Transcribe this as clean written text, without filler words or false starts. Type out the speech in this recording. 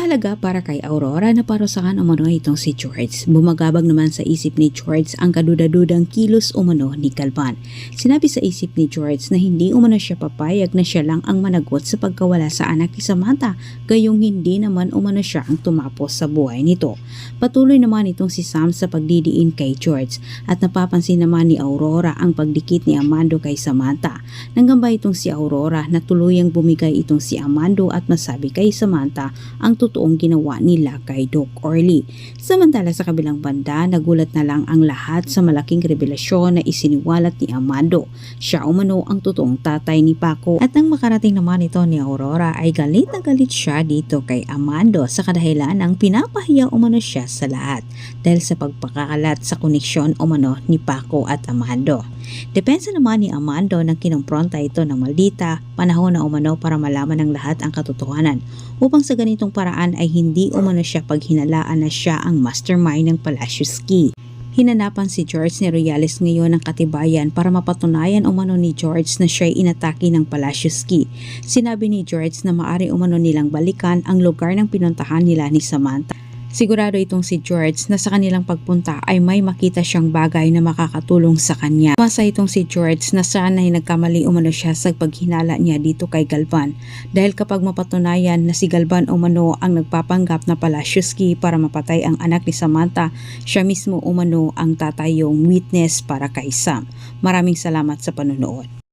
Mahalaga para kay Aurora na parusahan umano itong si George. Bumagabag naman sa isip ni George ang kadudadudang kilos umano ni Galvan. Sinabi sa isip ni George na hindi umano siya papayag na siya lang ang managot sa pagkawala sa anak ni Samantha, gayong hindi naman umano siya ang tumapos sa buhay nito. Patuloy naman itong si Sam sa pagdidiin kay George at napapansin naman ni Aurora ang pagdikit ni Amando kay Samantha. Nanggamba itong si Aurora na tuluyang bumigay itong si Amando at masabi kay Samantha ang totoong ginawa nila kay Doc Orly. Samantala sa kabilang banda, nagulat na lang ang lahat sa malaking revelasyon na isiniwalat ni Amando. Siya umano ang totoong tatay ni Paco at nang makarating naman ito ni Aurora ay galit na galit siya dito kay Amando sa kadahilan ng pinapahiya umano siya sa lahat dahil sa pagpakakalat sa koneksyon umano ni Paco at Amando. Depensa naman ni Amando nang kinumpronta ito ng maldita, panahon na umano para malaman ng lahat ang katotohanan upang sa ganitong paraan ay hindi umano siya paghinalaan na siya ang mastermind ng Palacios Key. Hinanapan si George ni Royales ngayon ng katibayan para mapatunayan umano ni George na siya'y inatake ng Palacios Key. Sinabi ni George na maaari umano nilang balikan ang lugar ng pinuntahan nila ni Samantha. Sigurado itong si George na sa kanilang pagpunta ay may makita siyang bagay na makakatulong sa kanya. Masa itong si George na sana ay nagkamali umano siya sa paghinala niya dito kay Galvan dahil kapag mapatunayan na si Galvan umano ang nagpapanggap na Palacios Key para mapatay ang anak ni Samantha, siya mismo umano ang tatayong witness para kay Sam. Maraming salamat sa panonood.